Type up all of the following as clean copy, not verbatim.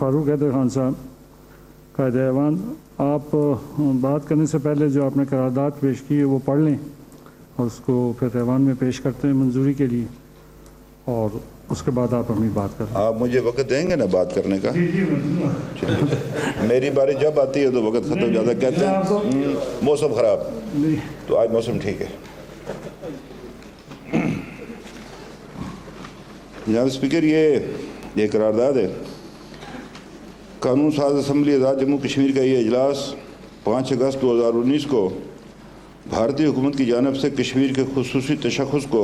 فاروق حیدر خان صاحب قائد ایوان، آپ بات کرنے سے پہلے جو آپ نے قرارداد پیش کی ہے وہ پڑھ لیں اور اس کو پھر ایوان میں پیش کرتے ہیں منظوری کے لیے، اور اس کے بعد آپ اپنی بات کریں۔ آپ مجھے وقت دیں گے نا بات کرنے کا؟ میری باری جب آتی ہے تو وقت ختم ہو جاتا ہے۔ کہتے ہیں موسم خراب، تو آج موسم ٹھیک ہے۔ جناب اسپیکر، یہ قرارداد ہے۔ قانون ساز اسمبلی آزاد جموں کشمیر کا یہ اجلاس 5 اگست 2019 کو بھارتی حکومت کی جانب سے کشمیر کے خصوصی تشخص کو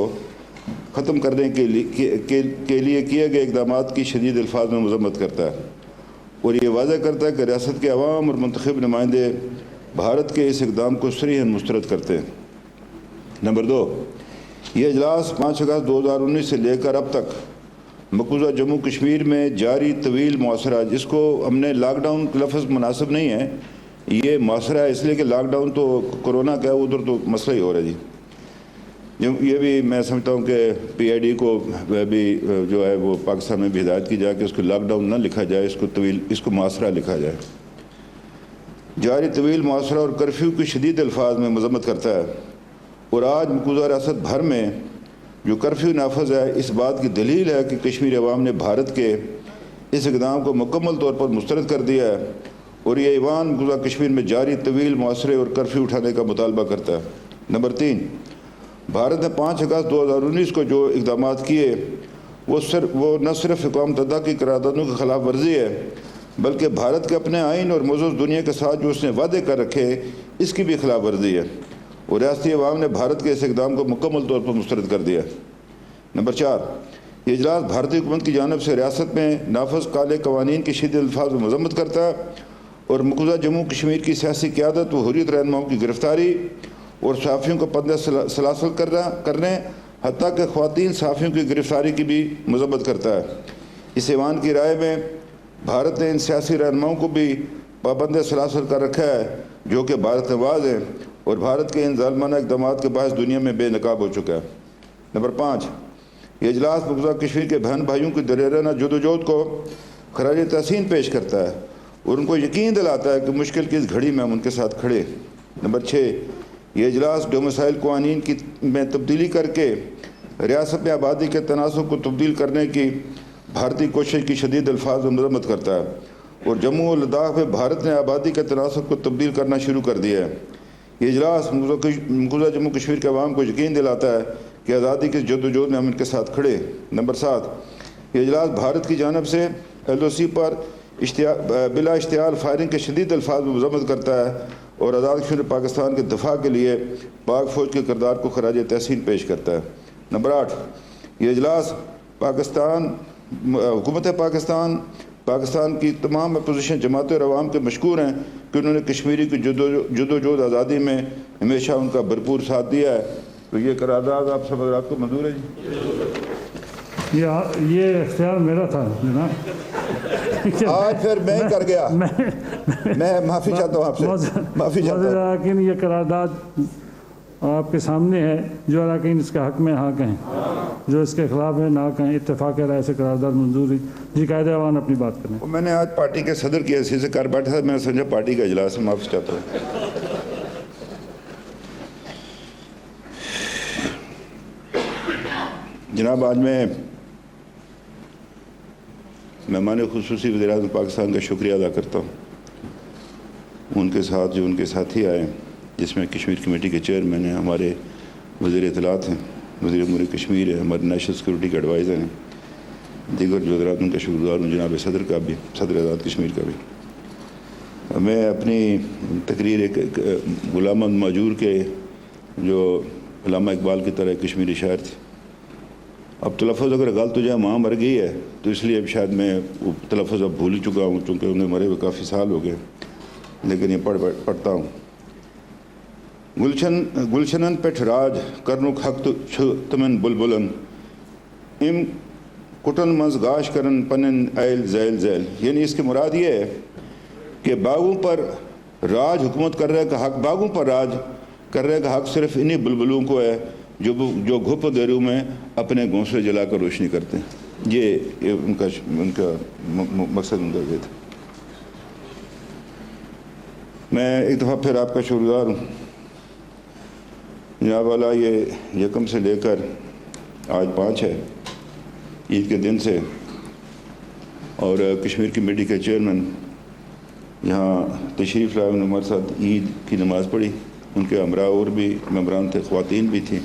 ختم کرنے کے لیے کیے گئے اقدامات کی شدید الفاظ میں مذمت کرتا ہے، اور یہ واضح کرتا ہے کہ ریاست کے عوام اور منتخب نمائندے بھارت کے اس اقدام کو صریحاً مسترد کرتے ہیں۔ نمبر 2، یہ اجلاس 5 اگست 2019 سے لے کر اب تک مقبوضہ جموں کشمیر میں جاری طویل معاصرہ، جس کو ہم نے لاک ڈاؤن لفظ مناسب نہیں ہے، یہ معاصرہ ہے اس لیے کہ لاک ڈاؤن تو کورونا کا ہے، ادھر تو مسئلہ ہی ہو رہا ہے جی۔ یہ بھی میں سمجھتا ہوں کہ پی آئی ڈی کو بھی جو ہے وہ پاکستان میں بھی ہدایت کی جائے کہ اس کو لاک ڈاؤن نہ لکھا جائے، اس کو معاصرہ لکھا جائے۔ جاری طویل معاصرہ اور کرفیو کی شدید الفاظ میں مذمت کرتا ہے، اور آج مقبوضہ ریاست بھر میں جو کرفیو نافذ ہے، اس بات کی دلیل ہے کہ کشمیر عوام نے بھارت کے اس اقدام کو مکمل طور پر مسترد کر دیا ہے، اور یہ ایوان مقبوضہ کشمیر میں جاری طویل معاصرے اور کرفیو اٹھانے کا مطالبہ کرتا ہے۔ نمبر 3، بھارت نے 5 اگست 2019 کو جو اقدامات کیے وہ نہ صرف اقوام متحدہ کی قراردادوں کی خلاف ورزی ہے، بلکہ بھارت کے اپنے آئین اور معزز دنیا کے ساتھ جو اس نے وعدے کر رکھے اس کی بھی خلاف ورزی ہے، اور ریاستی عوام نے بھارت کے اس اقدام کو مکمل طور پر مسترد کر دیا۔ نمبر 4، یہ اجلاس بھارتی حکومت کی جانب سے ریاست میں نافذ کالے قوانین کی شدید الفاظ میں مذمت کرتا ہے، اور مقبوضہ جموں کشمیر کی سیاسی قیادت و حریت رہنماؤں کی گرفتاری اور صحافیوں کو بندِ سلاسل کرنے، حتیٰ کہ خواتین صحافیوں کی گرفتاری کی بھی مذمت کرتا ہے۔ اس ایوان کی رائے میں بھارت نے ان سیاسی رہنماؤں کو بھی پابند سلاسل کر رکھا ہے، جو کہ بھارت نواز ہیں، اور بھارت کے ان ظالمانہ اقدامات کے باعث دنیا میں بے نقاب ہو چکا ہے۔ نمبر 5، یہ اجلاس مقبوضہ کشمیر کے بہن بھائیوں کی دلیرانہ جدوجہد کو خراج تحسین پیش کرتا ہے، اور ان کو یقین دلاتا ہے کہ مشکل کی اس گھڑی میں ہم ان کے ساتھ کھڑے۔ نمبر 6، یہ اجلاس ڈومیسائل قوانین میں تبدیلی کر کے ریاست میں آبادی کے تناسب کو تبدیل کرنے کی بھارتی کوشش کی شدید الفاظ میں مذمت کرتا ہے، اور جموں و لداخ میں بھارت نے آبادی کے تناسب کو تبدیل کرنا شروع کر دیا ہے۔ یہ اجلاس مقبوضہ جموں کشمیر کے عوام کو یقین دلاتا ہے کہ آزادی کی جدوجہد میں ہم ان کے ساتھ کھڑے۔ نمبر 7، یہ اجلاس بھارت کی جانب سے ایل او سی پر بلا اشتعال فائرنگ کے شدید الفاظ میں مذمت کرتا ہے، اور آزاد کشمیر پاکستان کے دفاع کے لیے پاک فوج کے کردار کو خراج تحسین پیش کرتا ہے۔ نمبر 8، یہ اجلاس حکومت پاکستان کی تمام اپوزیشن جماعتیں اور عوام کے مشکور ہیں کہ انہوں نے کشمیری کی جدوجہد آزادی میں ہمیشہ ان کا بھرپور ساتھ دیا ہے۔ تو یہ قرارداد آپ سب حضرات کو منظور ہے جی؟ یہ اختیار میرا تھا جناب، آج پھر میں کر گیا، میں معافی چاہتا ہوں آپ سے، معافی چاہتا ہوں۔ لیکن یہ قرارداد آپ کے سامنے ہے، جو اراکین اس کے حق میں حق ہیں، جو اس کے خلاف ہیں ناحق ہیں، اتفاق رائے سے قرارداد منظور ہے۔ جی قائد ایوان اپنی بات کریں۔ میں نے آج پارٹی کے صدر کی حیثیت سے کر بیٹھا تھا، میں نے سمجھا پارٹی کا اجلاس ہے، معافی چاہتا ہوں۔ جناب، آج میں مہمان خصوصی وزیر اعظم پاکستان کا شکریہ ادا کرتا ہوں، ان کے ساتھ جو ان کے ساتھی آئے، جس میں کشمیر کمیٹی کے چیئرمین ہیں، ہمارے وزیر اطلاعات ہیں، وزیر امور کشمیر ہے، ہمارے نیشنل سیکورٹی کے ایڈوائزر ہیں، دیگر جو حضرات ان کا شکر گزار ہوں، جناب صدر کا بھی، صدر آزاد کشمیر کا بھی۔ میں اپنی تقریر ایک غلام احمد ماجور کے جو علامہ اقبال کی طرح کشمیری شاعر تھے، اب تلفظ اگر غلط ہو جائے، ماں مر گئی ہے تو اس لیے اب شاید میں وہ تلفظ اب بھول چکا ہوں، چونکہ انہیں مرے ہوئے کافی سال ہو گئے، لیکن یہ پڑھتا ہوں۔ گلشنن پیٹھ راج کرنک حق تمن بلبلن ام کٹن منز گاش کرن پنن ایل زیل زیل، یعنی اس کی مراد یہ ہے کہ باغوں پر راج حکومت کر رہے کا حق، باغوں پر راج کر رہے کا حق صرف انہی بلبلوں کو ہے جو گھپ دیروں میں اپنے گھونسلے جلا کر روشنی کرتے ہیں۔ یہ ان کا مقصد یہ تھا۔ میں ایک دفعہ پھر آپ کا شکر گزار ہوں جناب والا، یہ یکم سے لے کر آج 5 ہے، عید کے دن سے، اور کشمیر کمیٹی کے چیئرمین یہاں تشریف لائے، انہوں نے ہمارے ساتھ عید کی نماز پڑھی، ان کے ہمراہ اور بھی ممبران تھے، خواتین بھی تھیں۔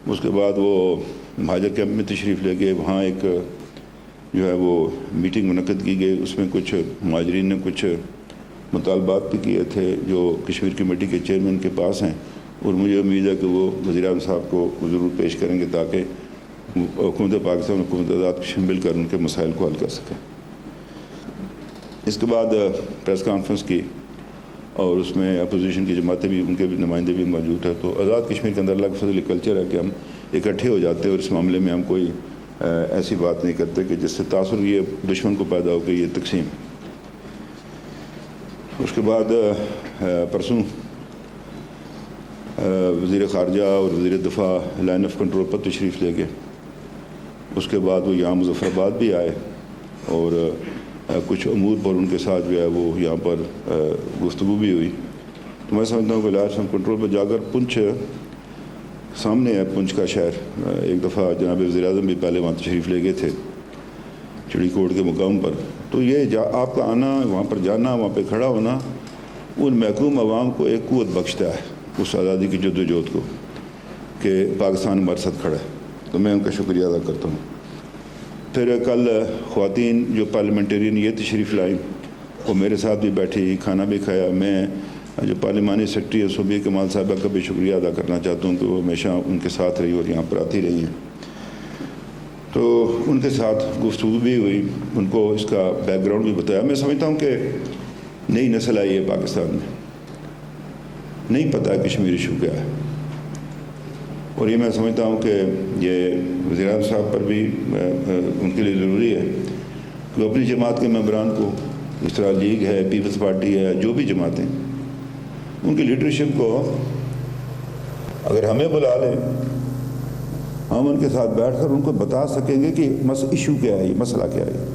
اس کے بعد وہ مہاجر کیمپ میں تشریف لے گئے، وہاں ایک جو ہے وہ میٹنگ منعقد کی گئی، اس میں کچھ مہاجرین نے کچھ مطالبات بھی کیے تھے جو کشمیر کمیٹی کے چیئرمین کے پاس ہیں، اور مجھے امید ہے کہ وہ وزیر اعظم صاحب کو ضرور پیش کریں گے تاکہ حکومت پاکستان اور حکومت آزاد کو مل کر ان کے مسائل کو حل کر سکیں۔ اس کے بعد پریس کانفرنس کی، اور اس میں اپوزیشن کی جماعتیں بھی، ان کے بھی نمائندے بھی موجود ہیں۔ تو آزاد کشمیر کے اندر اللہ کے فضل کلچر ہے کہ ہم اکٹھے ہو جاتے ہیں، اور اس معاملے میں ہم کوئی ایسی بات نہیں کرتے کہ جس سے تاثر یہ دشمن کو پیدا ہو کہ یہ تقسیم۔ اس کے بعد پرسوں وزیر خارجہ اور وزیر دفاع لائن آف کنٹرول پر تشریف لے گئے۔ اس کے بعد وہ یہاں مظفر آباد بھی آئے، اور کچھ امور پر ان کے ساتھ جو ہے وہ یہاں پر گفتگو بھی ہوئی۔ تو میں سمجھتا ہوں کہ لائن آف کنٹرول پر جا کر پنچ سامنے ہے، پنچ کا شہر، ایک دفعہ جناب وزیر اعظم بھی پہلے وہاں تشریف لے گئے تھے چڑی کوٹ کے مقام پر۔ تو یہ آپ کا آنا، وہاں پر جانا، وہاں پہ کھڑا ہونا، ان محکوم عوام کو ایک قوت بخشتا ہے اس آزادی کی جدوجہد کو، کہ پاکستان ہمارے ساتھ کھڑا ہے۔ تو میں ان کا شکریہ ادا کرتا ہوں۔ پھر کل خواتین جو پارلیمنٹرین یہ تشریف لائیں، وہ میرے ساتھ بھی بیٹھی، کھانا بھی کھایا۔ میں جو پارلیمانی سیکرٹری ہے صوبی کمال صاحبہ کا بھی شکریہ ادا کرنا چاہتا ہوں کہ وہ ہمیشہ ان کے ساتھ رہی اور یہاں پر آتی رہی ہیں۔ تو ان کے ساتھ گفتگو بھی ہوئی، ان کو اس کا بیک گراؤنڈ بھی بتایا۔ میں سمجھتا ہوں کہ نئی نسل آئی ہے پاکستان میں، نہیں پتہ کشمیر ایشو کیا ہے، اور یہ میں سمجھتا ہوں کہ یہ وزیر اعظم صاحب پر بھی ان کے لیے ضروری ہے کہ وہ اپنی جماعت کے ممبران کو، اس طرح لیگ ہے، پیپلز پارٹی ہے، جو بھی جماعتیں، ان کی لیڈرشپ کو اگر ہمیں بلا لیں، ہم ان کے ساتھ بیٹھ کر ان کو بتا سکیں گے کہ ایشو کیا ہے، یہ مسئلہ کیا ہے،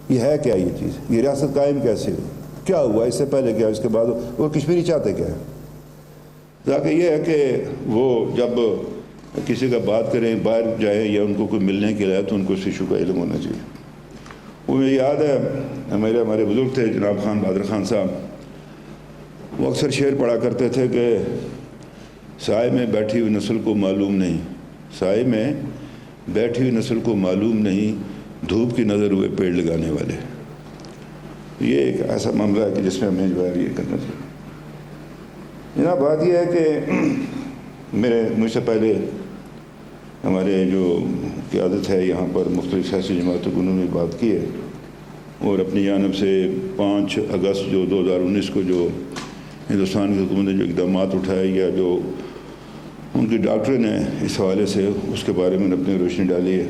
یہ ہے کیا، یہ چیز، یہ ریاست قائم کیسے ہو، کیا ہوا اس سے پہلے، کیا اس کے بعد، وہ کشمیری چاہتے کیا ہے۔ تاکہ یہ ہے کہ وہ جب کسی کا بات کریں، باہر جائیں یا ان کو کوئی ملنے کے لیے، تو ان کو اس ایشو کا علم ہونا چاہیے۔ وہ مجھے یاد ہے ہمارے بزرگ تھے جناب خان بہادر خان صاحب، وہ اکثر شعر پڑھا کرتے تھے کہ سائے میں بیٹھی ہوئی نسل کو معلوم نہیں، سائے میں بیٹھی ہوئی نسل کو معلوم نہیں، دھوپ کی نظر ہوئے پیڑ لگانے والے۔ یہ ایک ایسا معاملہ ہے کہ جس میں ہمیں جو ہے یہ کرنا چاہیے۔ جناب بات یہ ہے کہ مجھ سے پہلے ہمارے جو قیادت ہے یہاں پر مختلف سیاسی جماعتوں کو انہوں نے بات کی ہے، اور اپنی جانب سے 5 اگست جو 2019 کو جو ہندوستان کی حکومت نے جو اقدامات اٹھائے، یا جو ان کی ڈاکٹرن ہے اس حوالے سے، اس کے بارے میں اپنی روشنی ڈالی ہے۔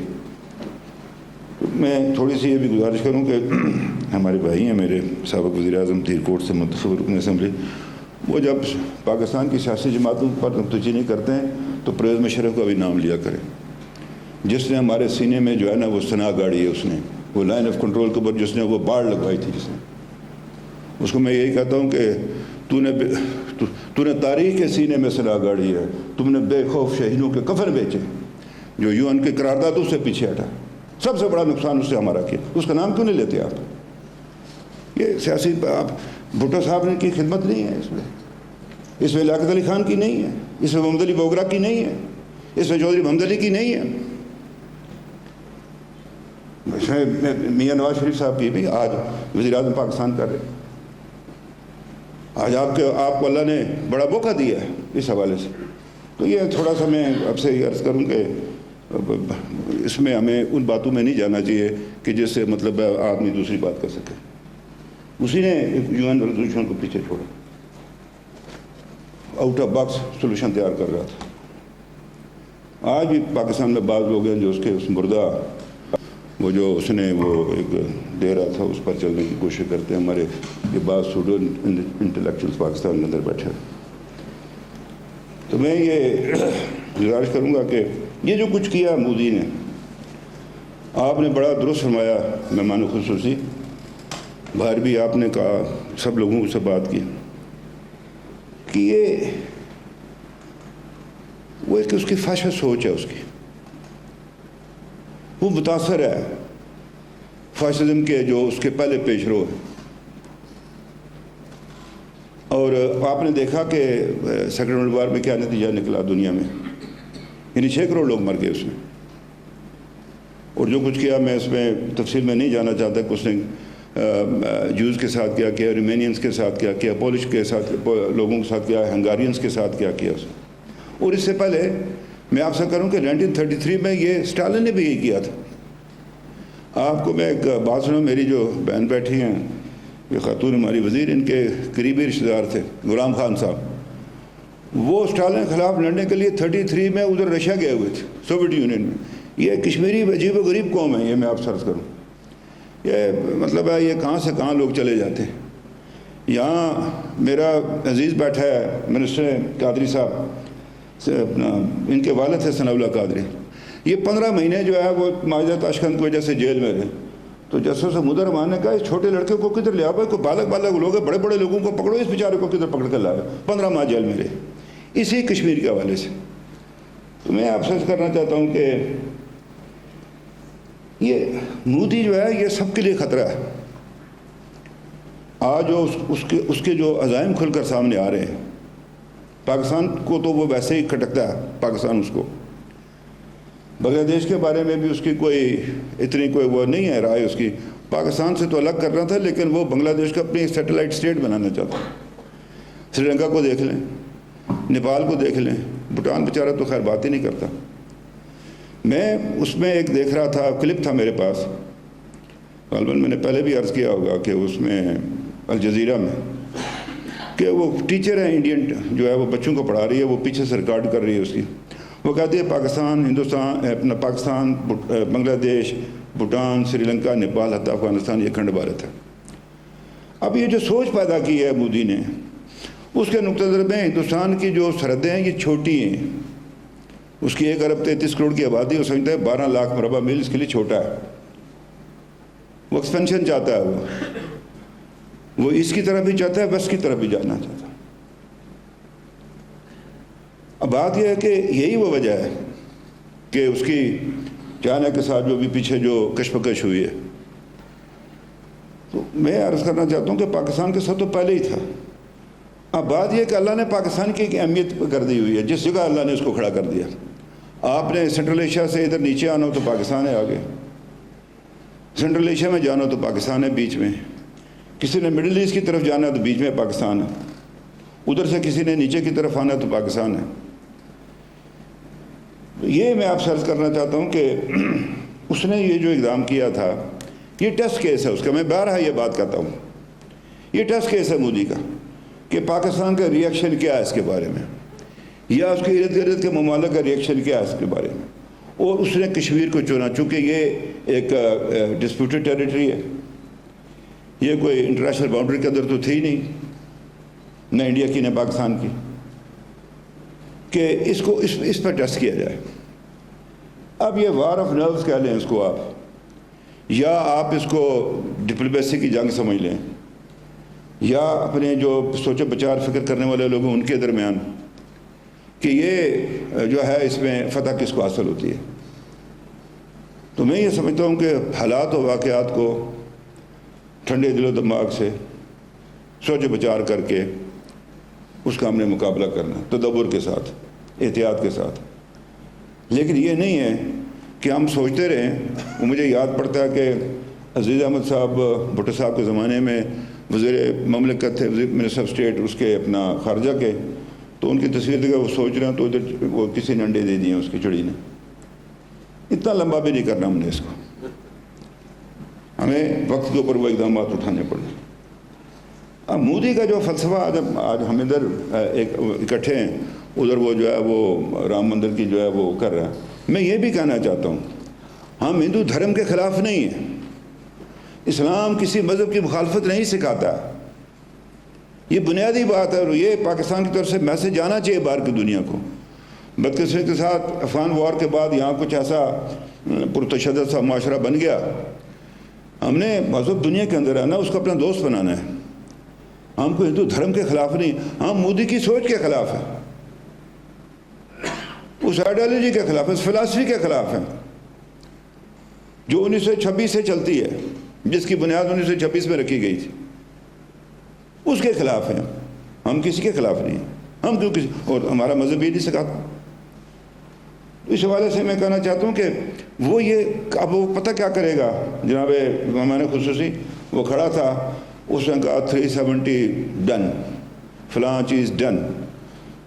میں تھوڑی سی یہ بھی گزارش کروں کہ ہمارے بھائی ہیں میرے سابق وزیر اعظم تیر کوٹ سے منتخب رکن اسمبلی، وہ جب پاکستان کی سیاسی جماعتوں پر نقطہ کرتے ہیں تو پرویز مشرف کا بھی نام لیا کریں، جس نے ہمارے سینے میں جو ہے نا وہ سنا گاڑی ہے، اس نے وہ لائن آف کنٹرول کے اوپر جس نے وہ باڑ لگوائی تھی، جس نے، اس کو میں یہی کہتا ہوں کہ تو نے تاریخ کے سینے میں سنا گاڑی ہے، تم نے بے خوف شہیدوں کے کفن بیچے، جو UN کے قراردادوں سے پیچھے ہٹا، سب سے بڑا نقصان اس سے ہمارا کیا، اس کا نام کیوں نہیں لیتے آپ؟ یہ سیاسی آپ بھٹو صاحب نے کی خدمت نہیں ہے اس میں لیاقت علی خان کی نہیں ہے، اس میں محمد علی بوگرا کی نہیں ہے، اس میں چودھری محمد علی کی نہیں ہے، میاں نواز شریف صاحب کی بھی آج وزیر اعظم پاکستان کر رہے ہیں۔ آج آپ کو اللہ نے بڑا موقع دیا ہے اس حوالے سے۔ تو یہ تھوڑا سا میں آپ سے یہ عرض کروں کہ اس میں ہمیں ان باتوں میں نہیں جانا چاہیے کہ جس سے مطلب آدمی دوسری بات کر سکے۔ اسی نے UN ریزولوشن کو پیچھے چھوڑا، آؤٹ آف باکس سولوشن تیار کر رہا تھا۔ آج بھی پاکستان میں بعض لوگ ہیں جو اس مردہ وہ جو اس نے وہ ایک دے رہا تھا اس پر چلنے کی کوشش کرتے ہیں۔ ہمارے یہ بعض اسٹوڈنٹ انٹلیکچوئلس پاکستان کے اندر بیٹھے، تو میں یہ گزارش کروں گا کہ یہ جو کچھ کیا مودی نے، آپ نے بڑا درست فرمایا مہمان خصوصی، باہر بھی آپ نے کہا، سب لوگوں سے بات کی کہ یہ وہ ایک اس کی فاشسٹ سوچ ہے، اس کی وہ متاثر ہے فاشزم کے جو اس کے پہلے پیش رو ہے. اور آپ نے دیکھا کہ سیکنڈ ورلڈ وار میں کیا نتیجہ نکلا دنیا میں، یعنی 6 کروڑ لوگ مر گئے اس میں. اور جو کچھ کیا میں اس میں تفصیل میں نہیں جانا چاہتا کہ اس نے جوز کے ساتھ کیا کیا، ریمینینس کے ساتھ کیا کیا، پولش کے ساتھ لوگوں کے ساتھ کیا، ہنگارینس کے ساتھ کیا کیا اس نے. اور اس سے پہلے میں آپ سے کروں کہ 1933 میں یہ اسٹالن نے بھی یہی کیا تھا. آپ کو میں ایک بات سنوں، میری جو بہن بیٹھی ہیں یہ خاتون ہماری وزیر، ان کے قریبی رشتہ دار تھے غلام خان صاحب، وہ اسٹالن کے خلاف لڑنے کے لیے 33 میں ادھر رشیا گئے ہوئے تھے، سوویت یونین میں. یہ کشمیری عجیب و غریب قوم ہے، یہ میں آپ سرچ کروں، یہ مطلب ہے یہ کہاں سے کہاں لوگ چلے جاتے ہیں. یہاں میرا عزیز بیٹھا ہے منسٹر قادری صاحب سے، اپنا ان کے والد تھے ثناء اللہ قادری، یہ 15 مہینے جو ہے وہ ماجدہ تاشقند کی وجہ سے جیل میں رہے. تو جسٹس محمود رحمان نے کہا اس چھوٹے لڑکے کو کدھر لیا بھائی، کوئی بالغ لوگ ہیں، بڑے بڑے لوگوں کو پکڑو، اس بیچارے کو کدھر پکڑ کر لایا. 15 ماہ جیل میں رہے اسی کشمیر کے حوالے سے. تو میں آپ سے کرنا چاہتا ہوں کہ یہ مودی جو ہے یہ سب کے لیے خطرہ ہے. آج جو اس کے جو عزائم کھل کر سامنے آ رہے ہیں، پاکستان کو تو وہ ویسے ہی کھٹکتا ہے، پاکستان اس کو. بنگلہ دیش کے بارے میں بھی اس کی اتنی کوئی وہ نہیں ہے رائے اس کی، پاکستان سے تو الگ کرنا تھا، لیکن وہ بنگلہ دیش کو اپنی سیٹلائٹ اسٹیٹ بنانا چاہتا. سری لنکا کو دیکھ لیں، نیپال کو دیکھ لیں، بھوٹان بیچارہ تو خیر بات ہی نہیں کرتا. میں اس میں ایک دیکھ رہا تھا، کلپ تھا میرے پاس، غالباً میں نے پہلے بھی عرض کیا ہوگا کہ اس میں الجزیرہ میں کہ وہ ٹیچر ہے انڈین جو ہے وہ بچوں کو پڑھا رہی ہے، وہ پیچھے سے ریکارڈ کر رہی ہے اس کی. وہ کہتی ہے پاکستان، ہندوستان، اپنا پاکستان، بنگلہ دیش، بھوٹان، سری لنکا، نیپال، حتی افغانستان، یہ کھنڈ بھارت ہے. اب یہ جو سوچ پیدا کی ہے مودی نے، اس کے نقطہ نظر میں ہندوستان کی جو سرحدیں ہیں یہ چھوٹی ہیں. اس کی 1 ارب 33 کروڑ کی آبادی، وہ سمجھتا ہے 12 لاکھ مربع میل اس کے لیے چھوٹا ہے. وہ ایکسپینشن چاہتا ہے، وہ اس کی طرف بھی چاہتا ہے، ویسٹ کی طرف بھی جانا چاہتا ہے. اب بات یہ ہے کہ یہی وہ وجہ ہے کہ اس کی چائنا کے ساتھ جو بھی پیچھے جو کشمکش ہوئی ہے. تو میں عرض کرنا چاہتا ہوں کہ پاکستان کے ساتھ تو پہلے ہی تھا. اب بات یہ کہ اللہ نے پاکستان کی ایک اہمیت کر دی ہوئی ہے، جس جگہ اللہ نے اس کو کھڑا کر دیا. آپ نے سینٹرل ایشیا سے ادھر نیچے آنا ہو تو پاکستان ہے آگے، سینٹرل ایشیا میں جانا ہو تو پاکستان ہے بیچ میں، کسی نے مڈل ایسٹ کی طرف جانا ہے تو بیچ میں پاکستان ہے، ادھر سے کسی نے نیچے کی طرف آنا ہے تو پاکستان ہے. یہ میں آپ سے عرض کرنا چاہتا ہوں کہ اس نے یہ جو اقدام کیا تھا یہ ٹیسٹ کیس ہے اس کا. میں بارہا یہ بات کہتا ہوں، یہ ٹیسٹ کیس ہے مودی کا کہ پاکستان کا ری ایکشن کیا ہے اس کے بارے میں، یا اس کے ارد گرد کے ممالک کا ری ایکشن کیا ہے اس کے بارے میں. اور اس نے کشمیر کو چنا، چونکہ یہ ایک ڈسپیوٹڈ ٹیریٹری ہے، یہ کوئی انٹرنیشنل باؤنڈری کے اندر تو تھی نہیں، نہ انڈیا کی نہ پاکستان کی، کہ اس کو اس پر ٹیسٹ کیا جائے. اب یہ وار آف نروز کہہ لیں اس کو آپ، یا آپ اس کو ڈپلومیسی کی جنگ سمجھ لیں، یا اپنے جو سوچے بچار فکر کرنے والے لوگ ہیں ان کے درمیان، کہ یہ جو ہے اس میں فتح کس کو حاصل ہوتی ہے. تو میں یہ سمجھتا ہوں کہ حالات و واقعات کو ٹھنڈے دل و دماغ سے سوچ بچار کر کے اس کا ہم نے مقابلہ کرنا، تدبر کے ساتھ، احتیاط کے ساتھ. لیکن یہ نہیں ہے کہ ہم سوچتے رہیں. وہ مجھے یاد پڑتا ہے کہ عزیز احمد صاحب بھٹو صاحب کے زمانے میں وزیر مملکت تھے، منسٹر آف اسٹیٹ اس کے اپنا خارجہ کے، تو ان کی تصویر دیکھا وہ سوچ رہے ہیں تو ادھر وہ کسی نے انڈے دے دیے اس کی چڑی نے. اتنا لمبا بھی نہیں کرنا ہم نے اس کو، ہمیں وقت کے اوپر وہ اقدامات اٹھانے پڑے. اب مودی کا جو فلسفہ آج ہم ادھر اکٹھے ہیں، ادھر وہ جو ہے وہ رام مندر کی جو ہے وہ کر رہا ہے. میں یہ بھی کہنا چاہتا ہوں ہم ہندو دھرم کے خلاف نہیں ہیں، اسلام کسی مذہب کی مخالفت نہیں سکھاتا، یہ بنیادی بات ہے. اور یہ پاکستان کی طرف سے میسج جانا چاہیے باہر کی دنیا کو. بدقسمتی کے ساتھ افغان وار کے بعد یہاں کچھ ایسا پرتشدد سا معاشرہ بن گیا. ہم نے مذہب دنیا کے اندر ہے نا، اس کو اپنا دوست بنانا ہے. ہم کو ہندو دھرم کے خلاف نہیں، ہم مودی کی سوچ کے خلاف ہیں، اس آئیڈیالوجی کے خلاف، اس فلسفی کے خلاف ہیں جو 1926 سے چلتی ہے، جس کی بنیاد 1926 میں رکھی گئی تھی، اس کے خلاف ہیں. ہم کسی کے خلاف نہیں ہیں. ہم کیوں کسی، اور ہمارا مذہب یہ نہیں سکھاتا. اس حوالے سے میں کہنا چاہتا ہوں کہ وہ یہ اب وہ پتہ کیا کرے گا. جناب میں نے خصوصی وہ کھڑا تھا، اس نے کہا 370 ڈن، فلاں چیز ڈن،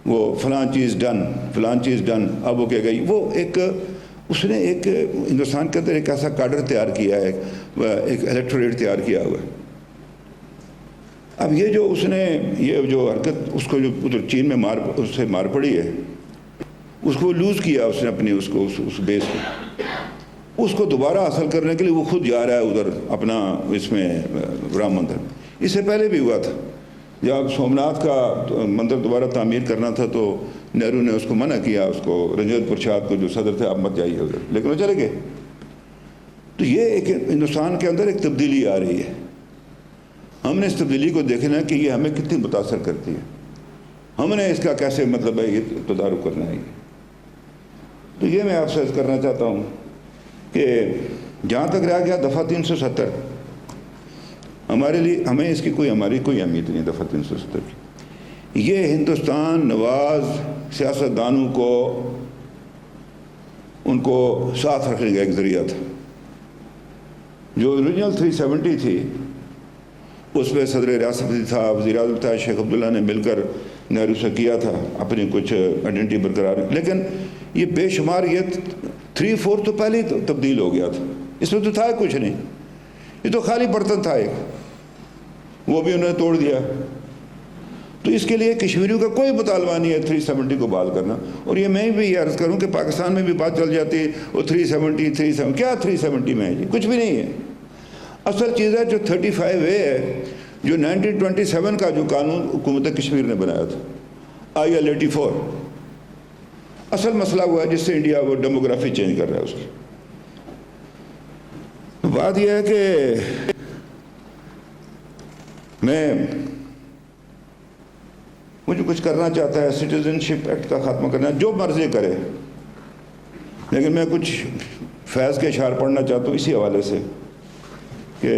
وہ فلاں چیز ڈن، فلاں چیز ڈن. اب وہ کہہ گئی، وہ ایک اس نے ایک ہندوستان کے اندر ایک ایسا کاڈر تیار کیا ہے، ایک الیکٹوریٹ تیار کیا ہوا ہے. اب یہ جو اس نے یہ جو حرکت اس کو جو ادھر چین میں اس سے مار پڑی ہے، اس کو لوز کیا اس نے اپنی اس کو اس بیس کو، اس کو دوبارہ حاصل کرنے کے لیے وہ خود جا رہا ہے ادھر اپنا اس میں رام مندر. اس سے پہلے بھی ہوا تھا جب سومناتھ کا مندر دوبارہ تعمیر کرنا تھا تو نہرو نے اس کو منع کیا، اس کو رنجیت پرساد کو جو صدر تھے، آپ مت جائیے ادھر، لیکن وہ چلے گئے. تو یہ ایک ہندوستان کے اندر ایک تبدیلی آ رہی ہے. ہم نے اس تبدیلی کو دیکھنا ہے کہ یہ ہمیں کتنی متاثر کرتی ہے، ہم نے اس کا کیسے مطلب ہے یہ تدارک کرنا ہے. تو یہ میں آپ سے عرض کرنا چاہتا ہوں کہ جہاں تک رہ گیا دفعہ 370، ہمارے لیے ہمیں اس کی ہماری کوئی اہمیت نہیں ہے. دفعہ 370 کی یہ ہندوستان نواز سیاستدانوں کو ان کو ساتھ رکھنے کا ایک ذریعہ تھا. جو اوریجنل 370 تھی اس میں صدر ریاست تھا، وزیر اعظم تھا، شیخ عبداللہ نے مل کر نہرو سے کیا تھا اپنی کچھ آئیڈینٹی برقرار، لیکن یہ بے شمار یہ 3/4 تو پہلے ہی تبدیل ہو گیا تھا. اس میں تو تھا کچھ نہیں، یہ تو خالی برتن تھا ایک، وہ بھی انہوں نے توڑ دیا. تو اس کے لیے کشمیریوں کا کوئی مطالبہ نہیں ہے 370 کو بحال کرنا. اور یہ میں بھی یہ عرض کروں کہ پاکستان میں بھی بات چل جاتی ہے وہ 370 کیا 370 میں ہے جی، کچھ بھی نہیں ہے. اصل چیز ہے جو 35A ہے، جو 1927 کا جو قانون حکومت کشمیر نے بنایا تھا، IL 84. اصل مسئلہ ہوا ہے جس سے انڈیا وہ ڈیموگرافی چینج کر رہا ہے. اس کی بات یہ ہے کہ مجھے کچھ کرنا چاہتا ہے، سٹیزن شپ ایکٹ کا خاتمہ کرنا، جو مرضی کرے، لیکن میں کچھ فیض کے اشعار پڑھنا چاہتا ہوں اسی حوالے سے کہ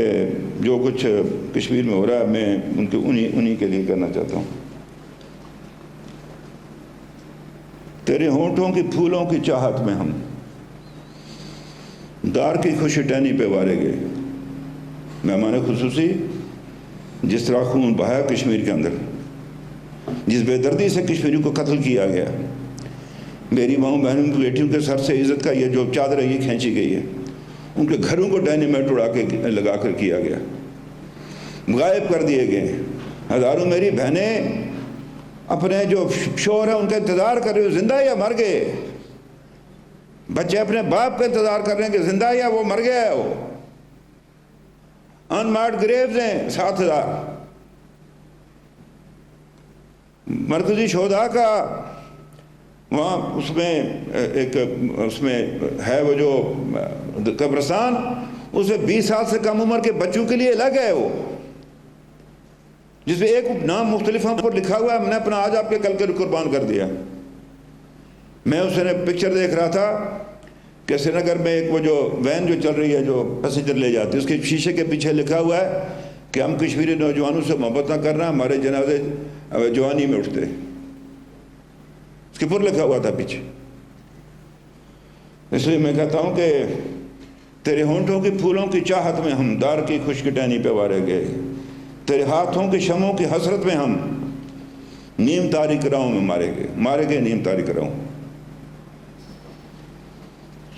جو کچھ کشمیر میں ہو رہا ہے میں انہی کے لیے کرنا چاہتا ہوں. تیرے ہونٹوں کی پھولوں کی چاہت میں ہم دار کی خوشی ٹہنی پہ وارے گئے. مہمان خصوصی جس طرح خون بہایا کشمیر کے اندر، جس بے دردی سے کشمیریوں کو قتل کیا گیا، میری ماؤں بہنوں کی بیٹیوں کے سر سے عزت کا یہ جو چادر ہے یہ کھینچی گئی ہے، ان کے گھروں کو ڈائنیمائٹ اڑا کے لگا کر کیا گیا، غائب کر دیے گئے. ہزاروں میری بہنیں اپنے جو شوہر ہیں ان کا انتظار کر رہے ہو، زندہ یا مر گئے. بچے اپنے باپ کا انتظار کر رہے ہیں کہ زندہ یا وہ مر گیا ہے. وہ انمارکڈ گریوز ہیں 7000. مرکزی شہداء کا وہاں اس میں ہے وہ جو قبرستان، اسے 20 سال سے کم عمر کے بچوں کے لیے الگ ہے، وہ جس میں ایک نام مختلف پر لکھا ہوا ہے، میں نے اپنا آج آپ کے کل کے قربان کر دیا. میں اس نے پکچر دیکھ رہا تھا کہ سری نگر میں ایک وہ جو وین جو چل رہی ہے جو پیسنجر لے جاتی ہے، اس کے شیشے کے پیچھے لکھا ہوا ہے کہ ہم کشمیری نوجوانوں سے محبت نہ کرنا، ہمارے جنازے جوانی میں اٹھتے. اس کے پر لکھا ہوا تھا پیچھے. اس لیے میں کہتا ہوں کہ تیرے ہونٹوں کی پھولوں کی چاہت میں ہم دار کی خشک ٹہنی پہ وارے گئے، تیرے ہاتھوں کی شمعوں کی حسرت میں ہم نیم تاریک راہوں میں مارے گئے نیم تاریک راہوں.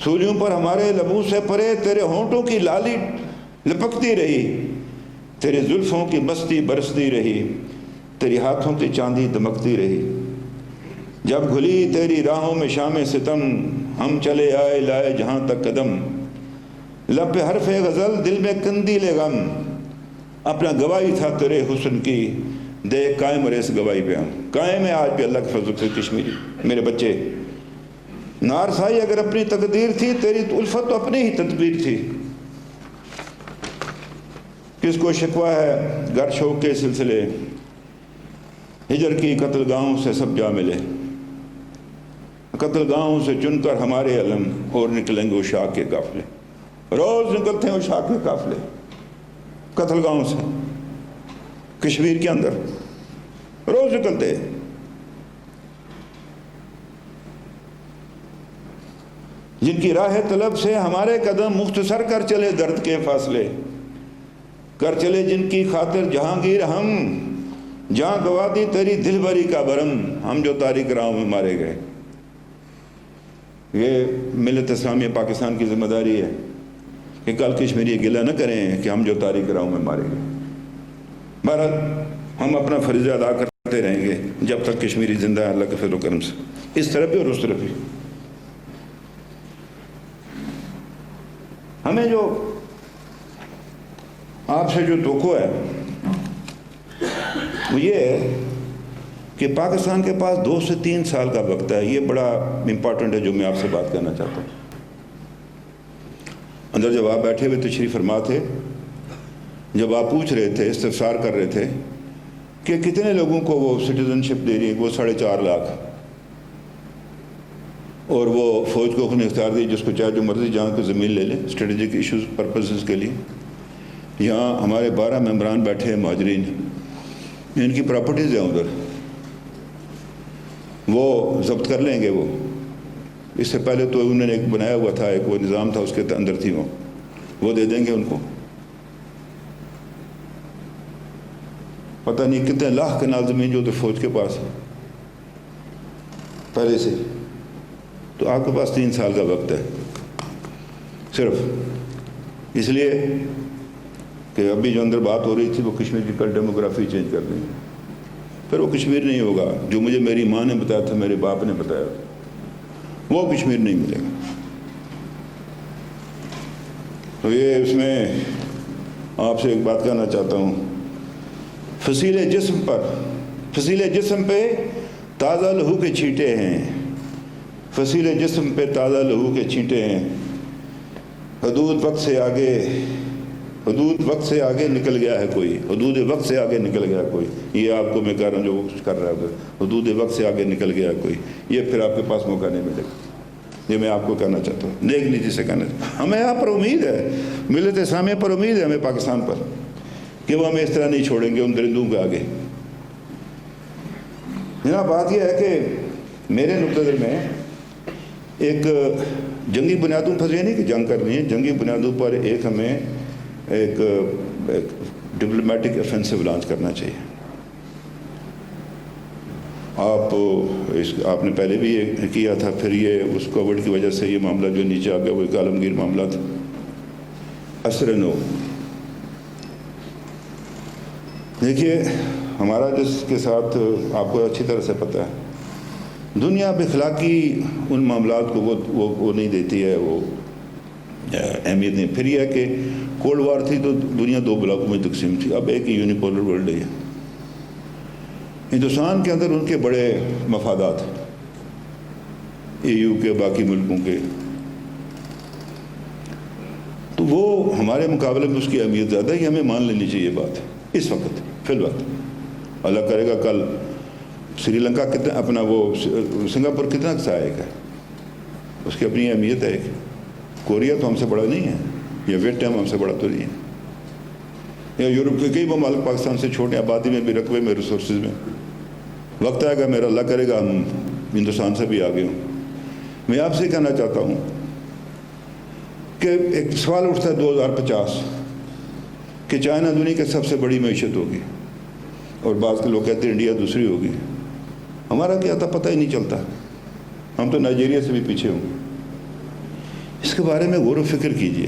سولیوں پر ہمارے لبوں سے پرے تیرے ہونٹوں کی لالی لپکتی رہی، تیرے زلفوں کی مستی برستی رہی، تیری ہاتھوں کی چاندی دمکتی رہی. جب گھلی تیری راہوں میں شام ستم، ہم چلے آئے لائے جہاں تک قدم. لب پہ حرف غزل دل میں قندیل غم، اپنا گواہی تھا تیرے حسن کی، دیکھ قائم رہے اس گواہی پہ. ہم قائم ہے آج بھی اللہ کے فضل سے کشمیری. میرے بچے نارسائی اگر اپنی تقدیر تھی، تیری الفت تو اپنی ہی تدبیر تھی۔ کس کو شکوہ ہے گر شوق کے سلسلے، ہجر کی قتل گاہوں سے سب جا ملے۔ قتل گاہوں سے چن کر ہمارے علم، اور نکلیں گے اشاق کے قافلے۔ روز نکلتے ہیں اشاق کے قافلے قتل گاہوں سے، کشمیر کے اندر روز نکلتے ہیں۔ جن کی راہ طلب سے ہمارے قدم مختصر کر چلے درد کے فاصلے، کر چلے جن کی خاطر جہانگیر ہم، جہاں گوا دی تیری دل بری کا برم، ہم جو تاریک راہوں میں مارے گئے۔ یہ ملت اسلامیہ پاکستان کی ذمہ داری ہے کہ کل کشمیری گلہ نہ کریں کہ ہم جو تاریک راہوں میں مارے گئے۔ بہرحال ہم اپنا فریضہ ادا کرتے رہیں گے جب تک کشمیری زندہ ہے، اللہ کے فضل و کرم سے، اس طرف بھی اور اس طرف بھی۔ ہمیں جو آپ سے جو توقع ہے وہ یہ ہے کہ پاکستان کے پاس 2 سے 3 سال کا وقت ہے۔ یہ بڑا امپورٹنٹ ہے جو میں آپ سے بات کرنا چاہتا ہوں۔ اندر جب آپ بیٹھے ہوئے تشریف فرما تھے، جب آپ پوچھ رہے تھے، استفسار کر رہے تھے کہ کتنے لوگوں کو وہ سٹیزن شپ دے رہی ہے، وہ 4.5 لاکھ، اور وہ فوج کو خود اختیار دی جس کو چاہے جو مرضی جہاں کو زمین لے لے اسٹریٹجک ایشوز پرپسز کے لیے۔ یہاں ہمارے 12 ممبران بیٹھے ہیں مہاجرین، ان کی پراپرٹیز ہیں ادھر، وہ ضبط کر لیں گے۔ اس سے پہلے تو انہوں نے ایک بنایا ہوا تھا، ایک وہ نظام تھا، اس کے اندر تھی وہ دے دیں گے ان کو۔ پتہ نہیں کتنے لاکھ کنال زمین جو تو فوج کے پاس ہے پہلے سے۔ تو آپ کے پاس 3 سال کا وقت ہے صرف، اس لیے کہ ابھی جو اندر بات ہو رہی تھی وہ کشمیر کی کل ڈیموگرافی چینج کر دیں گے، پھر وہ کشمیر نہیں ہوگا جو مجھے میری ماں نے بتایا تھا، میرے باپ نے بتایا تھا، وہ کشمیر نہیں ملے گا۔ تو یہ اس میں آپ سے ایک بات کہنا چاہتا ہوں، فصیل جسم پہ تازہ لہو کے چھینٹے ہیں، فصیل جسم پہ تازہ لہو کے چھینٹے ہیں، حدود وقت سے آگے نکل گیا ہے کوئی، حدود وقت سے آگے نکل گیا کوئی۔ یہ آپ کو میں کہہ رہا ہوں جو وہ کچھ کر رہا ہے، حدود وقت سے آگے نکل گیا کوئی، یہ پھر آپ کے پاس موقع نہیں ملے گا۔ یہ میں آپ کو کہنا چاہتا ہوں، نیک نیتی سے کہنا چاہتا ہوں۔ ہمیں آپ پر امید ہے، ملت اسلامیہ پر امید ہے، ہمیں پاکستان پر، کہ وہ ہمیں اس طرح نہیں چھوڑیں گے ان درندوں کے آگے۔ جناب بات یہ ہے کہ میرے نقطۂ نظر میں ایک جنگی بنیادوں پر، یہ نہیں کہ جنگ کرنی ہے، جنگی بنیادوں پر ایک ہمیں ایک ڈپلومیٹک افینسو لانچ کرنا چاہیے۔ آپ نے پہلے بھی یہ کیا تھا، پھر یہ اس کووڈ کی وجہ سے یہ معاملہ جو نیچے آ گیا وہ ایک عالمگیر معاملہ تھا۔ اثر نو دیکھیے، ہمارا جس کے ساتھ آپ کو اچھی طرح سے پتہ ہے، دنیا بخلاقی ان معاملات کو وہ نہیں دیتی ہے، وہ اہمیت نہیں۔ پھر یہ ہے کہ کولڈ وار تھی تو دنیا 2 بلاکوں میں تقسیم تھی، اب ایک ہی یونیپولر ورلڈ ہے۔ ہندوستان کے اندر ان کے بڑے مفادات، EU کے، باقی ملکوں کے، تو وہ ہمارے مقابلے میں اس کی اہمیت زیادہ ہے۔ یہ ہمیں مان لینی چاہیے بات اس وقت، فی الوقت۔ اللہ کرے گا کل سری لنکا کتنا، اپنا وہ سنگاپور کتنا سہایک ہے، اس کی اپنی اہمیت ہے۔ کوریا تو ہم سے بڑا نہیں ہے، یا ویٹنام ہم سے بڑا تو نہیں ہے، یا یورپ کے کئی ممالک پاکستان سے چھوٹے، آبادی میں بھی، رقبے میں، ریسورسز میں۔ وقت آئے گا، میرا اللہ کرے گا ہم ہندوستان سے بھی آگے ہوں۔ میں آپ سے کہنا چاہتا ہوں کہ ایک سوال اٹھتا ہے 2050 کہ چائنا دنیا کی سب سے بڑی معیشت ہوگی، اور بعض کے لوگ کہتے ہیں انڈیا دوسری ہوگی۔ ہمارا کیا تھا پتہ ہی نہیں چلتا، ہم تو نائجیریا سے بھی پیچھے ہوں گے۔ اس کے بارے میں غور و فکر کیجئے۔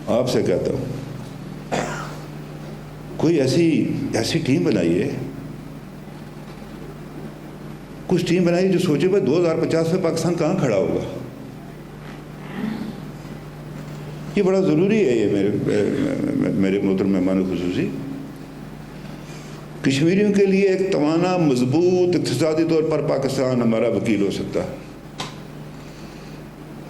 آپ سے کہتا ہوں کوئی ایسی ٹیم بنائیے، کچھ ٹیم بنائیے جو سوچے بھائی 2050 میں پاکستان کہاں کھڑا ہوگا۔ یہ بڑا ضروری ہے، یہ میرے محترم مہمان خصوصی، کشمیریوں کے لیے ایک توانا، مضبوط، اقتصادی طور پر پاکستان ہمارا وکیل ہو سکتا ہے۔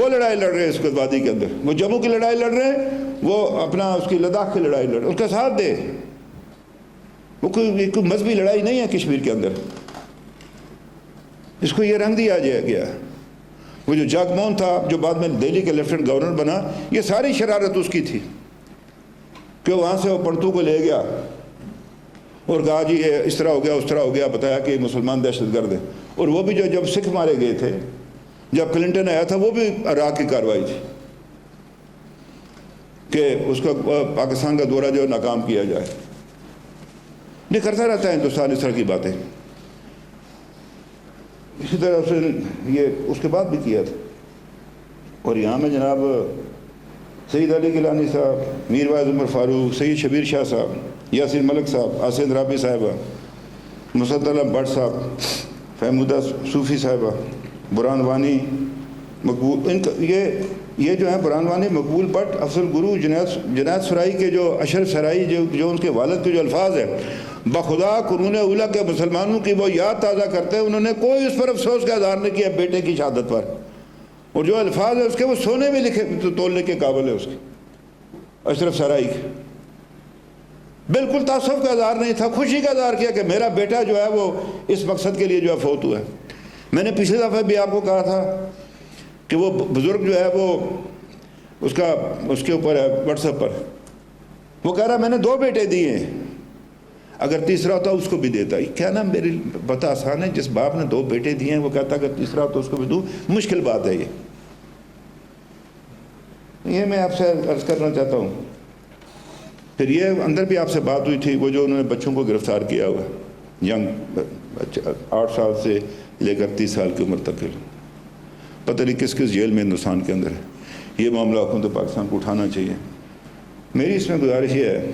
وہ لڑائی لڑ رہے ہیں اس وادی کے اندر، وہ جموں کی لڑائی لڑ رہے ہیں، وہ اپنا اس کی لداخ کی لڑائی لڑ رہے ہیں، اس کا ساتھ دے. وہ کوئی مذہبی لڑائی نہیں ہے کشمیر کے اندر. اس کو یہ رنگ دیا گیا. وہ جو جگموہن تھا جو بعد میں دہلی کے لیفٹنٹ گورنر بنا، یہ ساری شرارت اس کی تھی کہ وہاں سے وہ پنتو کو لے گیا اور کہا جی یہ اس طرح ہو گیا اس طرح ہو گیا، بتایا کہ مسلمان دہشت گرد ہیں. اور وہ بھی جب سکھ مارے گئے تھے، جب کلنٹن آیا تھا، وہ بھی عراق کی کارروائی تھی کہ اس کا پاکستان کا دورہ جو ناکام کیا جائے. یہ کرتا رہتا ہے ہندوستان اس طرح کی باتیں. اسی طرح سے یہ اس کے بعد بھی کیا تھا. اور یہاں میں جناب سید علی گیلانی صاحب، میر واعظ عمر فاروق، سید شبیر شاہ صاحب، یاسین ملک صاحب، آسین رابی صاحبہ، مسد بٹ صاحب، فہمودہ صوفی صاحبہ، برہان وانی مقبول، ان کا یہ جو ہے برہان وانی، مقبول بٹ، افضل گرو، جنید سرائی کے جو اشرف سرائی جو ان کے والد کے جو الفاظ ہیں، بخدا قرون اولیٰ کے مسلمانوں کی وہ یاد تازہ کرتے ہیں، انہوں نے کوئی اس پر افسوس کا اظہار نہیں کیا بیٹے کی شہادت پر. اور جو الفاظ ہیں اس کے وہ سونے میں لکھے تولنے کے قابل ہے. اس کے اشرف سرائی کے بالکل تعصب کا اظہار نہیں تھا، خوشی کا اظہار کیا کہ میرا بیٹا جو ہے وہ اس مقصد کے لیے جو ہے فوت ہوا ہے. میں نے پچھلے دفعہ بھی آپ کو کہا تھا کہ وہ بزرگ جو ہے وہ اس کے اوپر ہے واٹس ایپ پر، وہ کہہ رہا میں نے 2 بیٹے دیے ہیں، اگر تیسرا ہوتا اس کو بھی دیتا. کیا نا میری بتا آسان ہے، جس باپ نے 2 بیٹے دیے ہیں وہ کہتا اگر تیسرا ہوتا اس کو بھی دوں، مشکل بات ہے. یہ میں آپ سے عرض کرنا چاہتا ہوں. پھر یہ اندر بھی آپ سے بات ہوئی تھی، وہ جو انہوں نے بچوں کو گرفتار کیا ہوا ینگ 8 سال سے لے کر 30 سال کی عمر تک، پتہ نہیں کس جیل میں ہندوستان کے اندر ہے. یہ معاملہ حکومت پاکستان کو اٹھانا چاہیے. میری اس میں گزارش یہ ہے،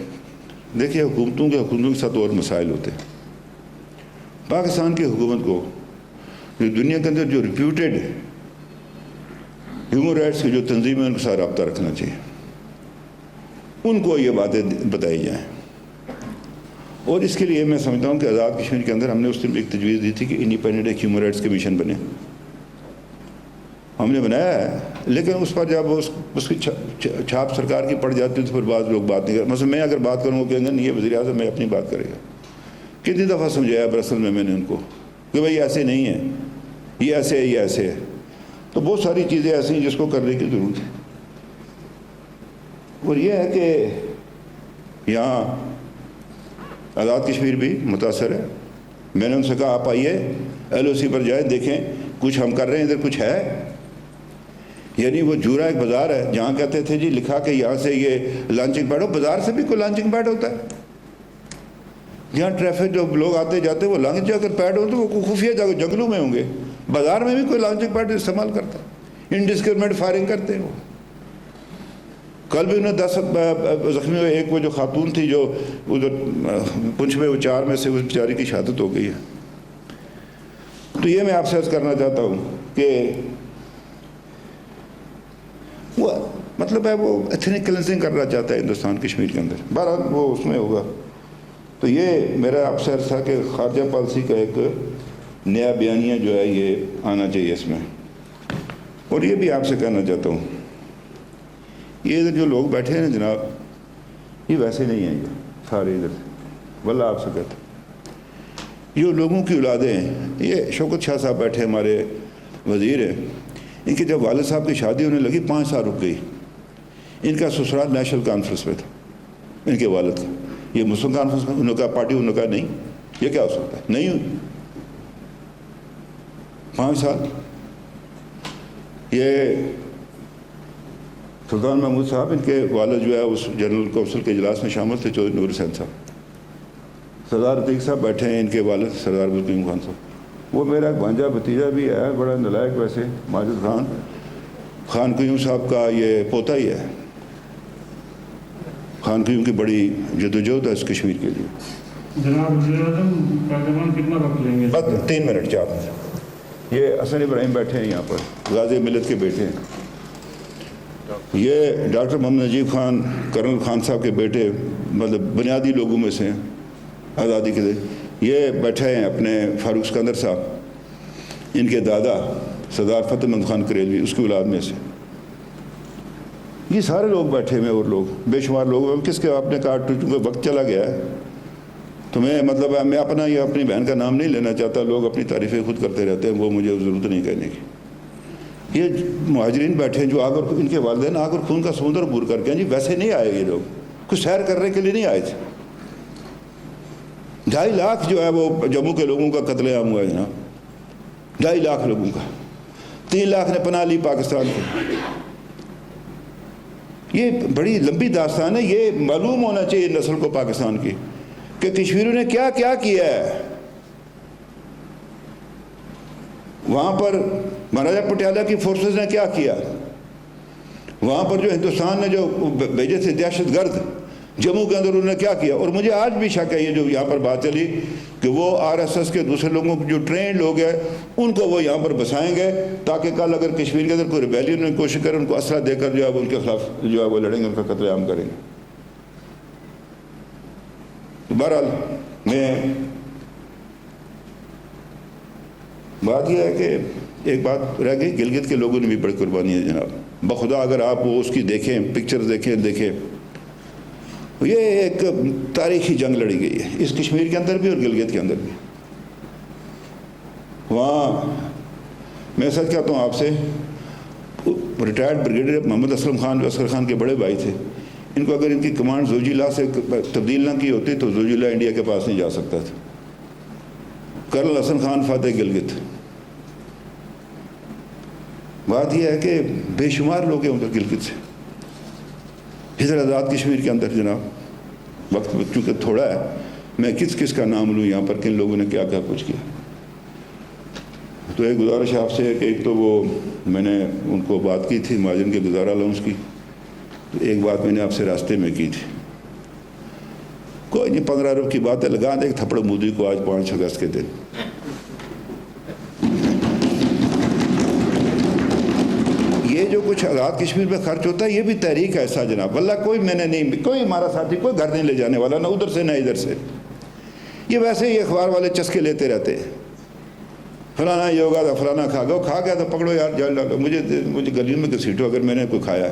دیکھیے حکومتوں کے ساتھ اور مسائل ہوتے ہیں. پاکستان کی حکومت کو جو دنیا کے اندر جو ریپیوٹیڈ ہیومن رائٹس کی جو تنظیم ہے ان کے ساتھ رابطہ رکھنا چاہیے، ان کو یہ باتیں بتائی جائیں. اور اس کے لیے میں سمجھتا ہوں کہ آزاد کشمیر کے اندر ہم نے اس دن ایک تجویز دی تھی کہ انڈیپینڈنٹ ایک ہیومن رائٹس کمیشن بنے. ہم نے بنایا ہے، لیکن اس پر جب اس کی چھاپ سرکار کی پڑ جاتی ہے تو پھر بعض لوگ بات نہیں کرتے. مثلا میں اگر بات کروں گا کہیں گے نہیں یہ وزیر اعظم میں اپنی بات کرے گا. کتنی دفعہ سمجھایا برسل میں نے ان کو کہ بھائی ایسے نہیں ہے، یہ ایسے ہے، یہ ایسے ہے. تو بہت ساری چیزیں ایسی ہیں جس کو کرنے کی ضرورت ہے. اور یہ ہے کہ یہاں آزاد کشمیر بھی متاثر ہے. میں نے ان سے کہا آپ آئیے LOC پر جائیں، دیکھیں کچھ ہم کر رہے ہیں، ادھر کچھ ہے. یعنی وہ جورا ایک بازار ہے جہاں کہتے تھے جی لکھا کہ یہاں سے یہ لانچنگ پیڈ ہو، بازار سے بھی کوئی لانچنگ پیڈ ہوتا ہے؟ جہاں ٹریفک جو لوگ آتے جاتے وہ لانچ اگر پیڈ ہو تو وہ خفیہ جنگلوں میں ہوں گے. بازار میں بھی کوئی لانچنگ پیڈ استعمال کرتا ہے؟ انڈسکرمنٹ فائرنگ کرتے ہیں وہ. کل بھی انہیں 10 زخمی ہوئے. ایک وہ جو خاتون تھی جو ادھر پنچ میں، وہ 4 میں سے اس بیچاری کی شہادت ہو گئی ہے. تو یہ میں آپ سے عرض کرنا چاہتا ہوں کہ وہ مطلب ہے وہ ایتھنک کلینزنگ کرنا چاہتا ہے ہندوستان کشمیر کے اندر. بہرحال وہ اس میں ہوگا. تو یہ میرا آپ سے عرض تھا کہ خارجہ پالیسی کا ایک نیا بیانیہ جو ہے یہ آنا چاہیے اس میں. اور یہ بھی آپ سے کہنا چاہتا ہوں، یہ ادھر جو لوگ بیٹھے ہیں جناب، یہ ویسے نہیں ہیں، یہ سارے ادھر سے واللہ آپ سے کہتا ہوں، یہ لوگوں کی اولادیں ہیں. یہ شوکت شاہ صاحب بیٹھے ہمارے وزیر ہیں، ان کے جب والد صاحب کی شادی ہونے لگی 5 سال رک گئی. ان کا سسرال نیشنل کانفرنس میں تھا، ان کے والد کا. یہ مسلم کانفرنس میں انہوں نے کہا پارٹی، انہوں نے کہا نہیں یہ کیا ہو سکتا ہے، نہیں ہوئی. 5 سال. یہ سلطان محمود صاحب، ان کے والد جو ہے اس جنرل کونسل کے اجلاس میں شامل تھے، چودھری نور حسین صاحب. سردار عتیق صاحب بیٹھے ہیں، ان کے والد سردار عبدالقیوم خان صاحب. وہ میرا ایک بھانجا بھتیجا بھی ہے، بڑا نلائق ویسے، ماجد خان قیوم صاحب کا یہ پوتا ہی ہے. خان قیوم کی بڑی جدوجہد ہے اس کشمیر کے لیے. جناب وزیر اعظم پارلیمان کتنا وقت لیں گے؟ بس 3 منٹ 4 منٹ. یہ حسن ابراہیم بیٹھے ہیں یہاں پر، غازی ملت کے بیٹے ہیں. یہ ڈاکٹر محمد نجیب خان کرنل خان صاحب کے بیٹے، مطلب بنیادی لوگوں میں سے آزادی کے لیے. یہ بیٹھے ہیں اپنے فاروق اسکندر صاحب، ان کے دادا سردار فتح مند خان کریلوی، اس کی اولاد میں سے. یہ سارے لوگ بیٹھے ہوئے اور لوگ بے شمار لوگ، کس کے آپ نے کہا چونکہ وقت چلا گیا ہے تو میں میں اپنا یا اپنی بہن کا نام نہیں لینا چاہتا، لوگ اپنی تعریفیں خود کرتے رہتے ہیں، وہ مجھے ضرورت نہیں کہنے کی۔ یہ مہاجرین بیٹھے ہیں جو آ کر ان کے والدین آ کر خون کا سمندر عبور کر کے، جی ویسے نہیں آئے یہ لوگ، کچھ سیر کرنے کے لیے نہیں آئے تھے۔ 2.5 لاکھ جو ہے وہ جموں کے لوگوں کا قتل عام ہوا ہے جناب، 2.5 لاکھ لوگوں کا، 3 لاکھ نے پناہ لی پاکستان کو۔ یہ بڑی لمبی داستان ہے، یہ معلوم ہونا چاہیے نسل کو پاکستان کی کہ کشمیریوں نے کیا کیا کیا ہے۔ وہاں پر مہاراجہ پٹیالہ کی فورسز نے کیا کیا، وہاں پر جو ہندوستان نے جو بھیجے تھے دہشت گرد جموں کے اندر، انہوں نے کیا کیا۔ اور مجھے آج بھی شک ہے یہ جو یہاں پر بات چلی کہ وہ RSS کے دوسرے لوگوں جو ٹرینڈ لوگ ہیں ان کو وہ یہاں پر بسائیں گے تاکہ کل اگر کشمیر کے اندر کوئی ریبیلیئن کی کوشش کریں ان کو اسلحہ دے کر جو ہے ان کے خلاف جو ہے وہ لڑیں گے، ان کا قتل عام کریں گے۔ بہرحال میں بات یہ ہے کہ ایک بات رہ گئی، گلگت کے لوگوں نے بھی بڑی قربانی ہے جناب، بخدا اگر آپ وہ اس کی دیکھیں پکچر دیکھیں یہ ایک تاریخی جنگ لڑی گئی ہے اس کشمیر کے اندر بھی اور گلگت کے اندر بھی۔ وہاں میں سچ کہتا ہوں آپ سے، ریٹائرڈ بریگیڈیئر محمد اسلم خان جو اصغر خان کے بڑے بھائی تھے، ان کو اگر ان کی کمانڈ زوجیلا سے تبدیل نہ کی ہوتی تو زوجیلا انڈیا کے پاس نہیں جا سکتا تھا۔ کرنل حسن خان فاتح گلگت، بات یہ ہے کہ بے شمار لوگ ہیں ان کا گلگت سے۔ ادھر آزاد کشمیر کے اندر جناب وقت چونکہ تھوڑا ہے، میں کس کا نام لوں یہاں پر، کن لوگوں نے کیا کیا کچھ کیا۔ تو ایک گزارش آپ سے ہے کہ ایک تو وہ میں نے ان کو بات کی تھی مہاجرین کے گزارا الاؤنس کی، تو ایک بات میں نے آپ سے راستے میں کی تھی، کوئی نہیں 15 ارب کی بات ہے، لگا دیں ایک تھپڑ مودی کو آج 5 اگست کے دن۔ یہ جو کچھ آزاد کشمیر میں خرچ ہوتا ہے یہ بھی تحریک ہے ایسا جناب، واللہ کوئی میں نے نہیں، کوئی ہمارا ساتھی کوئی گھر نہیں لے جانے والا، نہ ادھر سے نہ ادھر سے۔ یہ ویسے ہی اخبار والے چسکے لیتے رہتے ہیں، فلانا یہ ہوگا تھا، فلانا کھا گیا، کھا گیا تو پکڑو یار جال ڈالو، مجھے گلیوں میں گھسیٹو اگر میں نے کوئی کھایا۔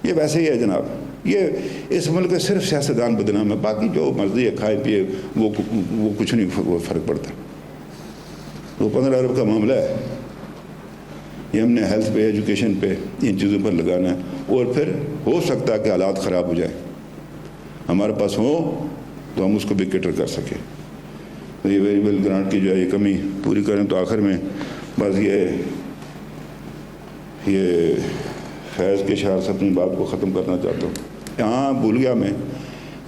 یہ ویسے ہی ہے جناب، یہ اس ملک کے صرف سیاستدان بدنام ہے، باقی جو مرضی ہے کھائے پیے وہ کچھ نہیں فرق پڑتا۔ وہ 15 ارب کا معاملہ ہے، یہ ہم نے ہیلتھ پہ ایجوکیشن پہ ان چیزوں پر لگانا ہے، اور پھر ہو سکتا ہے کہ حالات خراب ہو جائیں، ہمارے پاس ہو تو ہم اس کو بھی کیٹر کر سکیں۔ تو یہ ویریبل گرانٹ کی جو ہے یہ کمی پوری کریں۔ تو آخر میں بس یہ فیض کے اشعار سے اپنی بات کو ختم کرنا چاہتا ہوں۔ یہاں بھول گیا میں،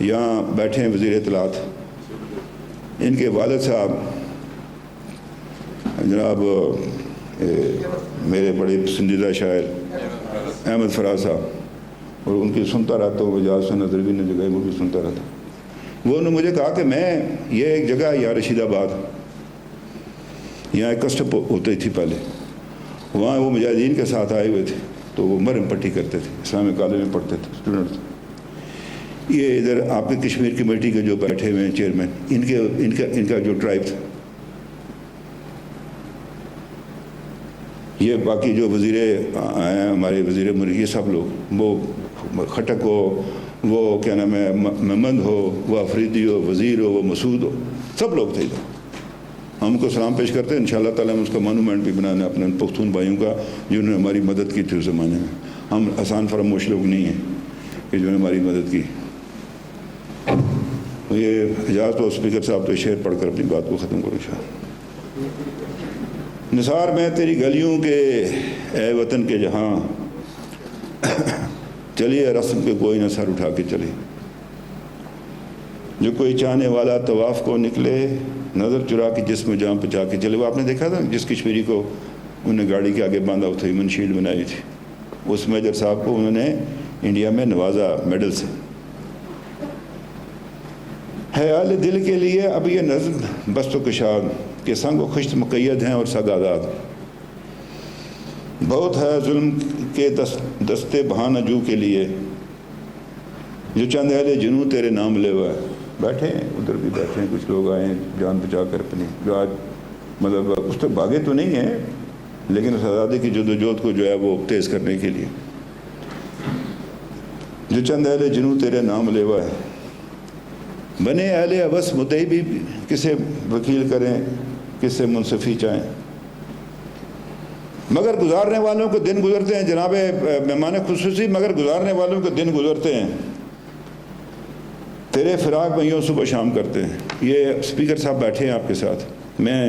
یہاں بیٹھے ہیں وزیر اطلاعات، ان کے والد صاحب جناب میرے بڑے پسندیدہ شاعر احمد فراز صاحب، اور ان کی سنتا رہتا ہوں، اجاز سے نظر بھی نہیں جگہ وہ بھی سنتا رہتا ہوں۔ وہ انہوں نے مجھے کہا کہ میں یہ ایک جگہ ہے یہاں رشید آباد، یہاں ایک کسٹپ ہوتی تھی پہلے، وہاں وہ مجاہدین کے ساتھ آئے ہوئے تھے تو وہ مرم پٹی کرتے تھے، اسلامک کالج میں پڑھتے تھے اسٹوڈنٹس۔ یہ ادھر آپ کے کشمیر کمیٹی کے جو بیٹھے ہوئے ہیں چیئرمین، ان کا جو ٹرائب تھا، یہ باقی جو وزیر ہیں ہمارے وزیر مرغی، یہ سب لوگ، وہ خٹک ہو، وہ کیا نام ہے محمد ہو، وہ افریدی ہو، وزیر ہو، وہ مسعود ہو، سب لوگ تھے ادھر۔ ہم کو سلام پیش کرتے ہیں، انشاءاللہ تعالیٰ ہم اس کا مانومنٹ بھی بنانا اپنے پختون بھائیوں کا جنہوں نے ہماری مدد کی تھی اس زمانے میں۔ ہم آسان فراموش لوگ نہیں ہیں کہ جنہوں نے ہماری مدد کی۔ یہ اجازت ہو اسپیکر صاحب تو شعر پڑھ کر اپنی بات کو ختم کروں انشاءاللہ۔ نثار میں تیری گلیوں کے اے وطن کے جہاں، چلیے رسم کے کوئی نہ سر اٹھا کے چلے، جو کوئی چاہنے والا طواف کو نکلے، نظر چرا کے جسم جاں پچا کے چلے۔ وہ آپ نے دیکھا تھا جس کشمیری کو انہوں نے گاڑی کے آگے باندھا تھا، ہیومن شیلڈ بنائی تھی، اس میجر صاحب کو انہوں نے انڈیا میں نوازا میڈل سے۔ ہے آل دل کے لیے اب یہ نظم بست و کشاد، کہ سنگ و خشت مقید ہیں اور سگ آزاد۔ بہت ہے ظلم کے دستے بہانہ جو کے لیے، جو چند اہل جنوں تیرے نام لے ہوا ہے۔ بیٹھے ہیں ادھر بھی بیٹھے ہیں کچھ لوگ آئے ہیں جان بچا کر اپنی، جو آج مطلب اس تک بھاگے تو نہیں ہیں لیکن اس آزادی کی جدوجہد کو جو ہے وہ تیز کرنے کے لیے۔ جو چند اہل جنوں تیرے نام لیوا ہے، بنے اہل ابس مدعی بھی کسے وکیل کریں، کسے منصفی چاہیں، مگر گزارنے والوں کو دن گزرتے ہیں، جناب مہمان خصوصی، مگر گزارنے والوں کو دن گزرتے ہیں، تیرے فراق میں یوں صبح شام کرتے ہیں۔ یہ اسپیکر صاحب بیٹھے ہیں آپ کے ساتھ، میں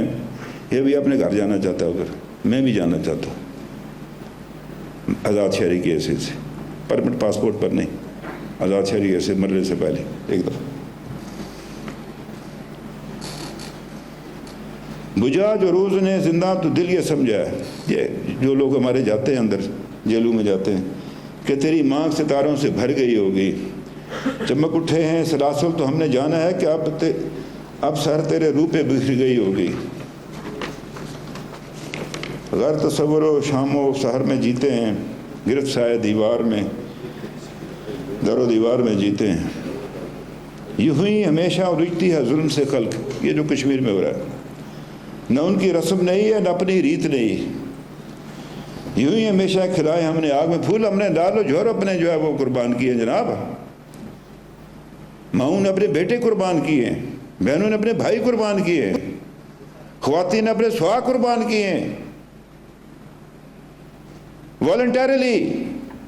یہ بھی اپنے گھر جانا چاہتا ہوں، ادھر میں بھی جانا چاہتا ہوں آزاد شہری کی حیثیت سے، پرمٹ پاسپورٹ پر نہیں، آزاد شہری کی حیثیت مرنے سے پہلے ایک دفعہ۔ بجھا جو روز نے زندہ تو دل یہ سمجھا ہے، یہ جو لوگ ہمارے جاتے ہیں اندر جیلوں میں جاتے ہیں، کہ تیری مانگ ستاروں سے بھر گئی ہوگی، چمک اٹھے ہیں سلاسل تو ہم نے جانا ہے کہ اب سر تیرے روح پہ بکھر گئی ہوگی، غیر تصور و شام و سحر میں جیتے ہیں، گرفت سائے دیوار میں، در و دیوار میں جیتے ہیں، یوں ہی ہمیشہ الجھتی ہے ظلم سے خلق۔ یہ جو کشمیر میں ہو رہا ہے، نہ ان کی رسم نہیں ہے نہ اپنی ریت نہیں، یوں ہی ہمیشہ کھلائے ہم نے آگ میں پھول، ہم نے ڈال و جوہر اپنے جو ہے وہ قربان کیے ہیں جناب، ماؤں نے اپنے بیٹے قربان کیے ہیں، بہنوں نے اپنے بھائی قربان کیے ہیں، خواتین نے اپنے سوا قربان کیے ہیں، والنٹیرلی۔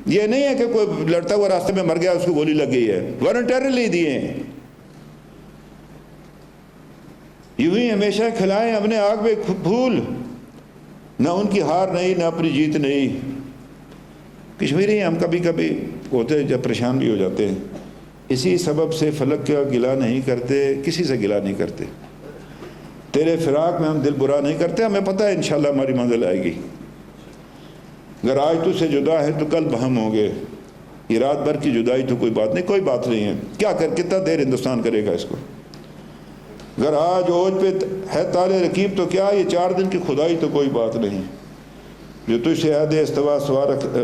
یہ نہیں ہے کہ کوئی لڑتا ہوا راستے میں مر گیا اس کو گولی لگ گئی ہے، والنٹیرلی دیے ہیں۔ یوں ہی ہمیشہ کھلائیں ہم نے آگ میں پھول، نہ ان کی ہار نہیں نہ اپنی جیت نہیں۔ کشمیری ہم کبھی کبھی ہوتے جب پریشان بھی ہو جاتے ہیں، اسی سبب سے فلک کا گلہ نہیں کرتے، کسی سے گلہ نہیں کرتے، تیرے فراق میں ہم دل برا نہیں کرتے، ہمیں پتہ ہے انشاءاللہ ہماری منزل آئے گی۔ اگر آج تو سے جدا ہے تو کل بہم ہوں گے، یہ رات بھر کی جدائی تو کوئی بات نہیں، کوئی بات نہیں ہے، کیا کتنا دیر ہندوستان کرے گا اس کو۔ اگر آج اوج پہ ہے تال رکیب تو کیا، یہ 4 دن کی خدائی تو کوئی بات نہیں، جو تجھ سے عہد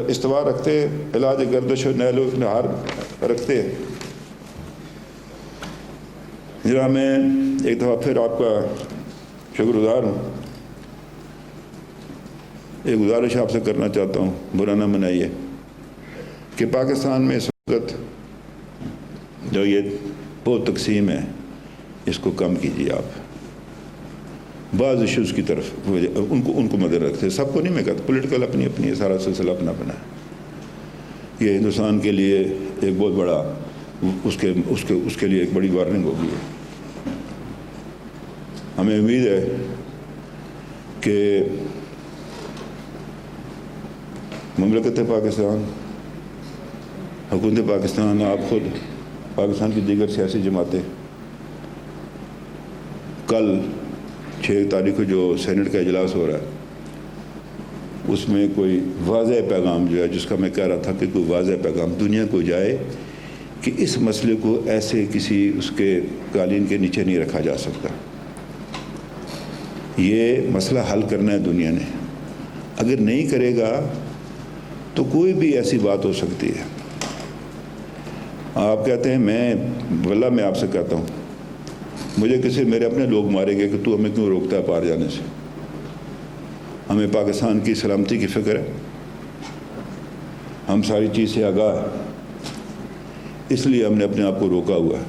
استوا رکھتے، علاج گردش و نیل و نہار رکھتے۔ جناب میں ایک دفعہ پھر آپ کا شکر گزار ہوں، ایک گزارش آپ سے کرنا چاہتا ہوں، برا نہ منائیے، کہ پاکستان میں اس وقت جو یہ بہت تقسیم ہے اس کو کم کیجیے آپ، بعض ایشوز کی طرف ان کو مدد رکھتے، سب کو نہیں میں کہتا، پولیٹیکل اپنی اپنی ہے، سارا سلسلہ اپنا اپنا ہے، یہ ہندوستان کے لیے ایک بہت بڑا اس کے لیے ایک بڑی وارننگ ہوگی ہے۔ ہمیں امید ہے کہ مملکت پاکستان، حکومت پاکستان، آپ خود، پاکستان کی دیگر سیاسی جماعتیں، کل 6 تاریخ کو جو سینٹ کا اجلاس ہو رہا ہے اس میں کوئی واضح پیغام جو ہے، جس کا میں کہہ رہا تھا کہ کوئی واضح پیغام دنیا کو جائے کہ اس مسئلے کو ایسے کسی اس کے قالین کے نیچے نہیں رکھا جا سکتا، یہ مسئلہ حل کرنا ہے دنیا نے، اگر نہیں کرے گا تو کوئی بھی ایسی بات ہو سکتی ہے۔ آپ کہتے ہیں واللہ میں آپ سے کہتا ہوں، مجھے کسی میرے اپنے لوگ مارے گئے کہ تو ہمیں کیوں روکتا ہے پار جانے سے، ہمیں پاکستان کی سلامتی کی فکر ہے، ہم ساری چیز سے آگاہ ہیں، اس لیے ہم نے اپنے آپ کو روکا ہوا ہے۔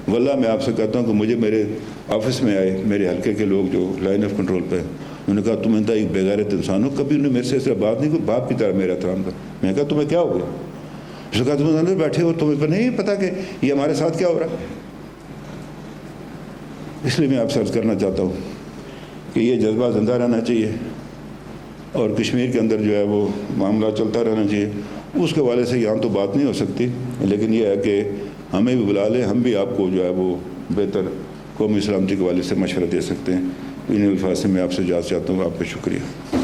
واللہ میں آپ سے کہتا ہوں کہ مجھے میرے آفس میں آئے میرے حلقے کے لوگ جو لائن آف کنٹرول پہ، انہوں نے کہا تم انتا ایک بےغیرت انسان ہو، کبھی انہوں نے میرے سے اس طرح بات نہیں کی، باپ کی طرح میرا احترام تھا۔ میں نے کہا تمہیں کیا ہو گیا؟ اس نے کہا تم اندر بیٹھے ہو، تمہیں پر نہیں پتا کہ یہ ہمارے ساتھ کیا ہو رہا ہے۔ اس لیے میں آپ سے عرض کرنا چاہتا ہوں کہ یہ جذبہ زندہ رہنا چاہیے اور کشمیر کے اندر جو ہے وہ معاملہ چلتا رہنا چاہیے۔ اس کے حوالے سے یہاں تو بات نہیں ہو سکتی، لیکن یہ ہے کہ ہمیں بھی بلا لیں، ہم بھی آپ کو جو ہے وہ بہتر قومی سلامتی کے حوالے سے مشورہ دے سکتے ہیں۔ ان الفاظ سے میں آپ سے اجازت چاہتا ہوں، آپ کا شکریہ۔